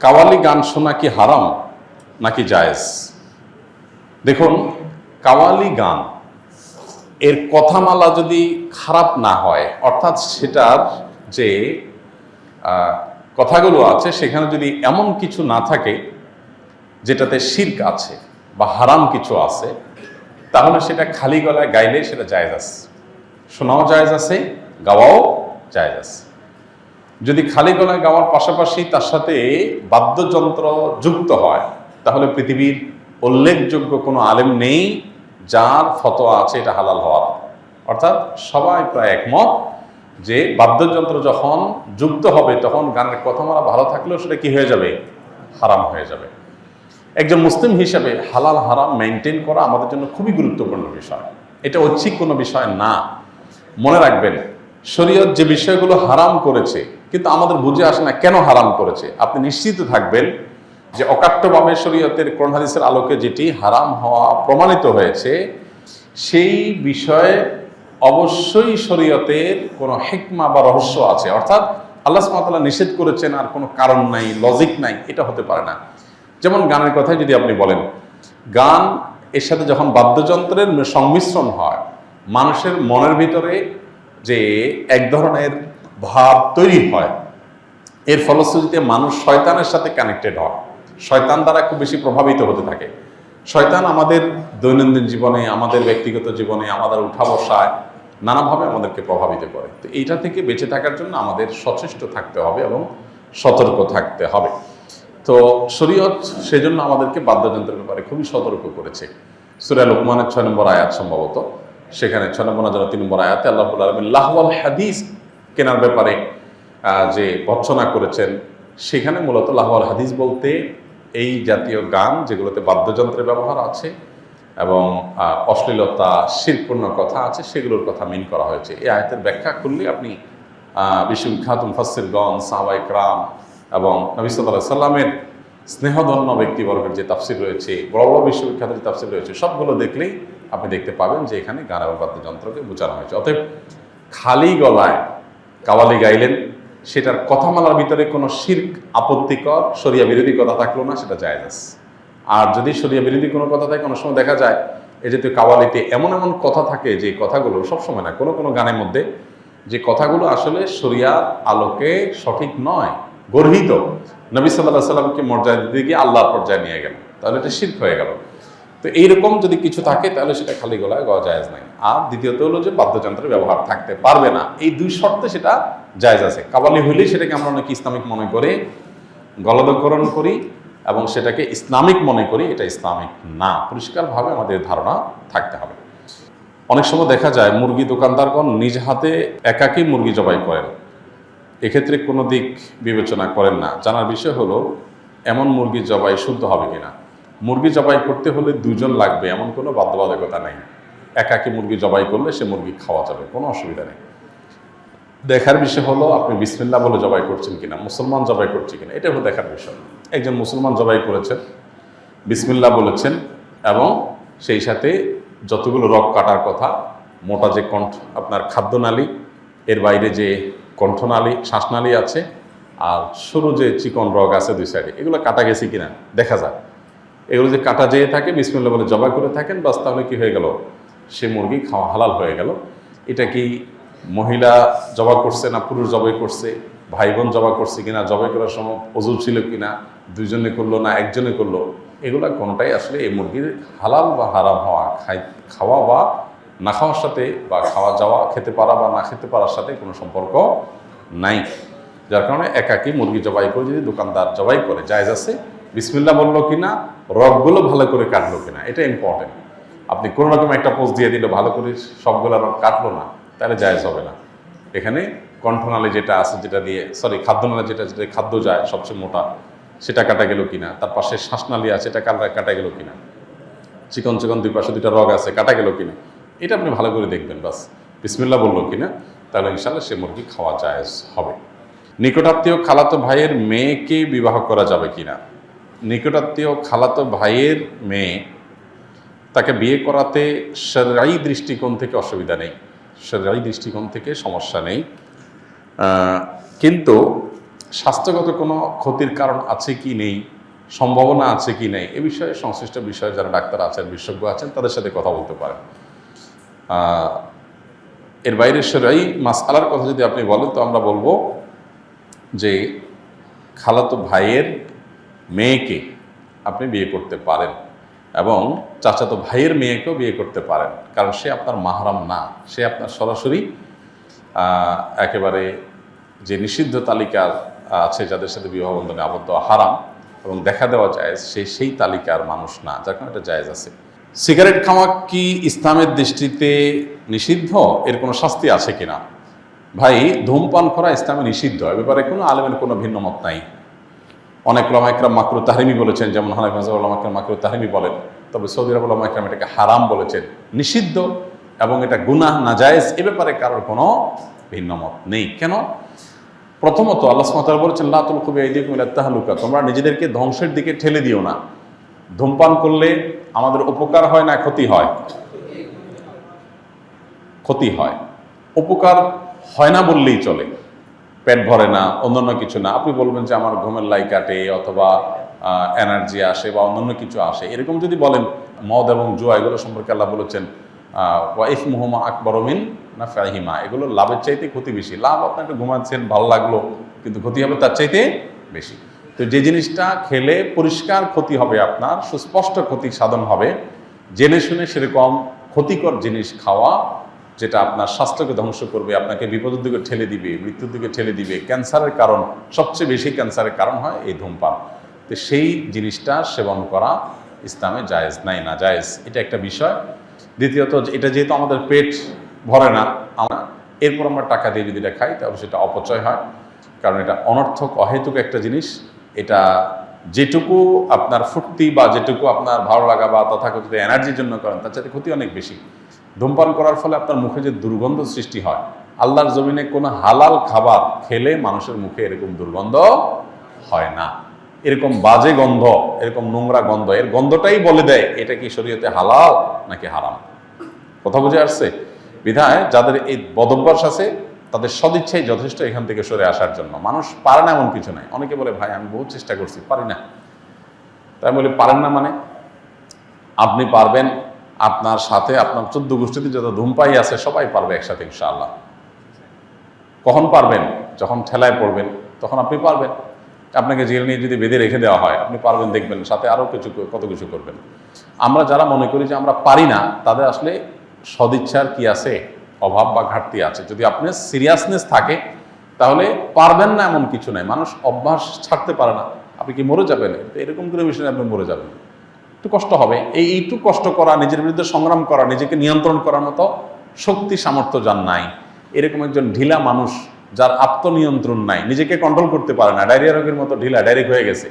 কাওয়ালি গান শোনা কি হারাম নাকি জায়েজ? দেখুন, কাওয়ালি গান এর কথামালা যদি খারাপ না হয়, অর্থাৎ সেটার যে কথাগুলো আছে সেখানে যদি এমন কিছু না থাকে যেটাতে শিরক আছে বা হারাম কিছু আছে, তাহলে সেটা খালি গলায় গাইলে সেটা জায়েজ আছে, শোনাও জায়েজ আছে, গাওয়াও জায়েজ আছে। যদি খালি গলায় গাওয়ার পাশাপাশি তার সাথে বাদ্যযন্ত্র যুক্ত হয়, তাহলে পৃথিবীর উল্লেখযোগ্য কোনো আলেম নেই যার ফতোয়া আছে এটা হালাল হওয়ার। অর্থাৎ সবাই প্রায় একমত যে বাদ্যযন্ত্র যখন যুক্ত হবে তখন গানের কথামালা ভালো থাকলেও সেটা কি হয়ে যাবে? হারাম হয়ে যাবে। একজন মুসলিম হিসাবে হালাল হারাম মেনটেন করা আমাদের জন্য খুবই গুরুত্বপূর্ণ বিষয়। এটা ঐচ্ছিক কোনো বিষয় না। মনে রাখবেন, শরীয়ত যে বিষয়গুলো হারাম করেছে কিন্তু আমাদের বুঝে আসে না কেন হারাম করেছে, আপনি নিশ্চিত থাকবেন যে অকাট্যভাবে শরীয়তের কোরআন হাদিসের আলোকে যেটি হারাম হওয়া প্রমাণিত হয়েছে সেই বিষয়ে অবশ্যই শরীয়তের কোনো হিকমা বা রহস্য আছে। অর্থাৎ আল্লাহ সুবহানাহু ওয়া তাআলা নিষেধ করেছেন আর কোনো কারণ নাই, লজিক নাই, এটা হতে পারে না। যেমন গানের কথাই যদি আপনি বলেন, গান এর সাথে যখন বাদ্যযন্ত্রের সংমিশ্রণ হয়, মানুষের মনের ভিতরে যে এক ধরনের ভাব তৈরি হয়, এর ফলশ্রুতিতে মানুষ শয়তানের সাথে কানেক্টেড হয়, শয়তান দ্বারা খুব বেশি প্রভাবিত হতে থাকে। শয়তান আমাদের দৈনন্দিন জীবনে, আমাদের ব্যক্তিগত জীবনে, আমাদের উঠা বসায় নানাভাবে আমাদেরকে প্রভাবিত করে। তো এইটা থেকে বেঁচে থাকার জন্য আমাদের সচেষ্ট থাকতে হবে এবং সতর্ক থাকতে হবে। তো শরীয়ত সেজন্য আমাদেরকে বাদ্যযন্ত্রের ব্যাপারে খুবই সতর্ক করেছে। সূরা লোকমানের 6 নম্বর আয়াত সম্ভবত, সেখানে 6 নম্বর না 3 নম্বর আয়াতে আল্লাহ রাব্বুল আলামিন লাহওয়াল হাদিস কেনার ব্যাপারে যে ভর্ৎসনা করেছেন, সেখানে মূলত লাহওয়াল হাদিস বলতে এই জাতীয় গান যেগুলোতে বাদ্যযন্ত্রের ব্যবহার আছে এবং অশ্লীলতা, শিরকপূর্ণ কথা আছে, সেগুলোর কথা মিন করা হয়েছে। এই আয়াতের ব্যাখ্যা করলে আপনি বিশ্ববিখ্যাত মুফাসসিরগণ, সাহাবায়ে কেরাম এবং নবী সাল্লাল্লাহু আলাইহি সাল্লামের স্নেহধন্য ব্যক্তিবর্গের যে তাফসির রয়েছে, বড় বড় বিশ্ববিখ্যাত যে তাফসির রয়েছে, সবগুলো দেখলেই আপনি দেখতে পাবেন যে এখানে গান এবং বাদ্যযন্ত্রকে বোঝানো হয়েছে। অতএব খালি গলায় কাওয়ালি গাইলেন, সেটার কথামালার ভিতরে কোনো শিরক, আপত্তিকর, শরিয়া বিরোধী কথা থাকলো না, সেটা জায়েজ আছে। আর যদি শরিয়া বিরোধী কোনো কথা থাকে, অনেক সময় দেখা যায় এই জাতীয় কাওয়ালিতে এমন এমন কথা থাকে যে কথাগুলো সবসময় না, কোনো কোনো গানের মধ্যে যে কথাগুলো আসলে শরিয়ার আলোকে সঠিক নয়, গর্হিত, নবী সাল্লাল্লাহু আলাইহি সাল্লামকে মর্যাদা দিতে গিয়ে আল্লাহর পর্যায়ে নিয়ে গেল, তাহলে এটা শিরক হয়ে গেল। তো এইরকম যদি কিছু থাকে তাহলে সেটা খালি গলায় গাওয়া জায়েজ নাই। আর দ্বিতীয়ত হলো যে বাদ্যযন্ত্রের ব্যবহার থাকতে পারবে না, এই দুই শর্তে সেটা জায়েজ আছে। কাওয়ালি হইলেই সেটাকে আমরা অনেকে ইসলামিক মনে করে গলদকরণ করি এবং সেটাকে ইসলামিক মনে করি, এটা ইসলামিক না। পরিষ্কারভাবে আমাদের ধারণা থাকতে হবে। অনেক সময় দেখা যায় মুরগি দোকানদারগণ নিজ হাতে একাকী মুরগি জবাই করেন, এক্ষেত্রে কোনো দিক বিবেচনা করেন না। জানার বিষয় হলো এমন মুরগি জবাই শুদ্ধ হবে কিনা। মুরগি জবাই করতে হলে দুজন লাগবে এমন কোনো বাধ্যবাধকতা নেই। একাকী মুরগি জবাই করলে সে মুরগি খাওয়া যাবে, কোনো অসুবিধা নেই। দেখার বিষয় হলো আপনি বিসমিল্লাহ বলে জবাই করছেন কিনা, মুসলমান জবাই করছে কিনা, এটা হলো দেখার বিষয়। একজন মুসলমান জবাই করেছেন, বিসমিল্লাহ বলেছেন এবং সেই সাথে যতগুলো রগ কাটার কথা, মোটা যে আপনার খাদ্যনালী, এর বাইরে যে কণ্ঠনালী, শ্বাসনালী আছে, আর সরু যে চিকন রগ আছে দুই সাইডে, এগুলো কাটা গেছে কিনা দেখা যায়। এগুলো যে কাটা যেয়ে থাকে, বিসমিল্লাহ বলে জবাই করে থাকেন, বাস তাহলে কি হয়ে গেল, সে মুরগি খাওয়া হালাল হয়ে গেল। এটা কি মহিলা জবাই করছে না পুরুষ জবাই করছে, ভাই বোন জবাই করছে কিনা, জবাই করার সময় ওযু ছিল কিনা, দুইজনে করলো না একজনে করলো, এগুলা কোনটাই আসলে এই মুরগির হালাল বা হারাম হওয়া, খাওয়া বা না খাওয়ার সাথে, বা খাওয়া যাওয়া, খেতে পারা বা না খেতে পারার সাথে কোনো সম্পর্ক নাই। যার কারণে একাকী মুরগি জবাই করে যদি দোকানদার জবাই করে, জায়েজ আছে। বিসমিল্লাহ বললো কিনা, রগগুলো ভালো করে কাটলো কিনা, এটা ইম্পর্টেন্ট। আপনি কোনো রকম একটা পোস্ট দিয়ে দিল, ভালো করে সবগুলো রগ কাটলো না, তাহলে জায়েজ হবে না। এখানে কণ্ঠনালী যেটা আছে, যেটা দিয়ে খাদ্যনালী যেটা খাদ্য যায় সবচেয়ে মোটা, সেটা কাটা গেল কিনা, তার পাশে শ্বাসনালী আছে, এটা কাটা গেল কিনা, চিকন চিকন দুই পাশে দুইটা রগ আছে, কাটা গেল কিনা, এটা আপনি ভালো করে দেখবেন। বাস বিসমিল্লাহ বললো কিনা, তাহলে ইনশাআল্লাহ সে মুরগি খাওয়া জায়েজ হবে। নিকটাত্মীয় খালাতো ভাইয়ের মেয়েকে বিবাহ করা যাবে কিনা। নিকটাত্মীয় খালাতো ভাইয়ের মেয়ে, তাকে বিয়ে করাতে শরঈ দৃষ্টিকোণ থেকে অসুবিধা নেই, শরঈ দৃষ্টিকোণ থেকে সমস্যা নেই, কিন্তু স্বাস্থ্যগত কোনো ক্ষতির কারণ আছে কি নেই, সম্ভাবনা আছে কি নেই, এ বিষয়ে সংশ্লিষ্ট বিষয়ে যারা ডাক্তার আছেন, বিশেষজ্ঞ আছেন, তাদের সাথে কথা বলতে পারেন। এর বাইরে সেরাই মাসআলার কথা যদি আপনি বলেন, তো আমরা বলবো যে খালাতো ভাইয়ের মেয়েকে আপনি বিয়ে করতে পারেন এবং চাচাতো ভাইয়ের মেয়েকেও বিয়ে করতে পারেন, কারণ সে আপনার মাহরাম না, সে আপনার সরাসরি একেবারে যে নিষিদ্ধ তালিকার আছে যাদের সাথে বিবাহ বন্ধনে আবদ্ধ হারাম এবং দেখা দেওয়া জায়েজ, সেই তালিকার মানুষ না, যার কারণে এটা জায়েজ আছে। সিগারেট খাওয়া কি ইসলামের দৃষ্টিতে নিষিদ্ধ? এর কোনো শাস্তি আছে কিনা? ভাই, ধূমপান করা ইসলামে নিষিদ্ধ, এ ব্যাপারে কোনো আলেমের কোনো ভিন্ন মত নাই। অনেক ওলামা ইকরাম মাকরুহ তাহরিমি বলেছেন, যেমন হানাফি মাযহাবের ওলামা ইকরাম মাকরুহ তাহরিমি বলেন, তবে সৌদি আরবের ওলামা ইকরাম এটাকে হারাম বলেছেন, নিষিদ্ধ এবং এটা গুনাহ নাজায়েজ, এ ব্যাপারে কারোর কোনো ভিন্ন মত নেই। কেন? প্রথমত আল্লাহ সুবহানাহু ওয়া তাআলা বলেছেন, লা তুলকু বিআইদিকুম ইলা তাহলুকা, তোমরা নিজেদেরকে ধ্বংসের দিকে ঠেলে দিও না। ধূমপান করলে আমাদের উপকার হয় না ক্ষতি হয়? ক্ষতি হয়। উপকার হয় না বললেই চলে, পেট ভরে না, অন্যান্য কিছু না। আপনি বলবেন যে আমার ঘুমের লাই কাটে অথবা এনার্জি আসে বা অন্যান্য কিছু আসে, এরকম যদি বলেন, মদ এবং জুয়া এগুলো সম্পর্কে আল্লাহ বলেছেন ওয়া ইসমুহুমা আকবারু মিন নাফইহিমা, এগুলো লাভের চাইতে ক্ষতি বেশি। লাভ আপনি একটু ঘুমাচ্ছেন, ভালো লাগলো, কিন্তু ক্ষতি হবে তার চাইতে বেশি। তো যে জিনিসটা খেলে পরিষ্কার ক্ষতি হবে, আপনার সুস্পষ্ট ক্ষতি সাধন হবে, জেনে শুনে সেরকম ক্ষতিকর জিনিস খাওয়া, যেটা আপনার স্বাস্থ্যকে ধ্বংস করবে, আপনাকে বিপদের দিকে ঠেলে দিবে, মৃত্যুর দিকে ঠেলে দিবে, ক্যান্সারের কারণ, সবচেয়ে বেশি ক্যান্সারের কারণ হয় এই ধূমপান। তো সেই জিনিসটা সেবন করা ইসলামে জায়েজ নাই, না জায়েজ, এটা একটা বিষয়। দ্বিতীয়ত, এটা যেহেতু আমাদের পেট ভরে না, এরপর আমরা টাকা দিয়ে যদি এটা খাই, তাহলে সেটা অপচয় হয়, কারণ এটা অনর্থক অহেতুক একটা জিনিস। এটা যেটুকু আপনার ফুর্তি বা যেটুকু আপনার ভালো লাগা বা তথাকথিত এনার্জির জন্য করেন, তার চাইতে ক্ষতি অনেক বেশি। ধূমপান করার ফলে আপনার মুখে যে দুর্গন্ধ সৃষ্টি হয়, আল্লাহর জমিনে কোনো হালাল খাবার খেলে মানুষের মুখে এরকম দুর্গন্ধ হয় না। এরকম বাজে গন্ধ, এরকম নোংরা গন্ধ, এর গন্ধটাই বলে দেয় এটা কি শরীয়তে হালাল নাকি হারাম। কথা বুঝে আসছে? বিধায় যাদের এই বদভ্যাস আছে, তাদের সদিচ্ছাই যথেষ্ট এখান থেকে সরে আসার জন্য। মানুষ পারে না এমন কিছু নাই। অনেকে বলে, ভাই আমি বহু চেষ্টা করছি, পারি না। তাই বলে পারেন না মানে? আপনি পারবেন, আপনার সাথে আপনার 14 গোষ্ঠীতে যত ধূমপাই আছে সবাই পারবে একসাথে ইনশাআল্লাহ। কখন পারবেন? যখন ঠেলায় পড়বেন, তখন আপনি পারবেন। আপনাকে জেল নিয়ে যদি বেঁধে রেখে দেওয়া হয়, আপনি পারবেন, দেখবেন সাথে আরও কত কিছু করবেন। আমরা যারা মনে করি যে আমরা পারি না, তাদের আসলে সদিচ্ছার কি আছে, অভাব বা ঘাটতি আছে। যদি আপনার সিরিয়াসনেস থাকে, তাহলে পারবেন না এমন কিছু নাই। মানুষ অভ্যাস ছাড়তে পারে না। আপনি কি মরে যাবেন? এরকম করে বিষয়ে আপনি মরে যাবেন, একটু কষ্ট হবে। এইটুকু কষ্ট করা, নিজের বিরুদ্ধে সংগ্রাম করা, নিজেকে নিয়ন্ত্রণ করার মতো শক্তি সামর্থ্য যার নাই, এরকম একজন ঢিলা মানুষ, যার আত্মনিয়ন্ত্রণ নাই, নিজেকে কন্ট্রোল করতে পারে না, ডায়রিয়া রোগের মতো ঢিলা, ডাইরেক্ট হয়ে গেছে,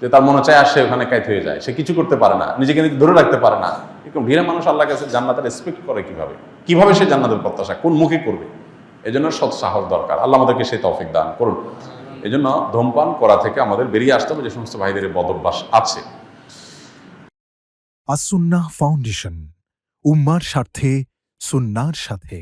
যে তার মনে চায় আসে ওখানে কাইত হয়ে যায়, সে কিছু করতে পারে না, নিজেকে ধরে রাখতে পারে না, এরকম ঢিলা মানুষ আল্লাহর কাছে জান্নাতের এক্সপেক্ট করে কিভাবে সে জান্নাতের প্রত্যাশা কোন মুখে করবে? এজন্য সৎ সাহস দরকার। আল্লাহ আমাদেরকে সেই তৌফিক দান করুন। এজন্য ধূমপান করা থেকে আমাদের বেরিয়ে আসতে হবে, যে সমস্ত ভাইদের বদভ্যাস আছে। আস-সুন্নাহ ফাউন্ডেশন, উম্মার স্বার্থে সুন্নাহর সাথে।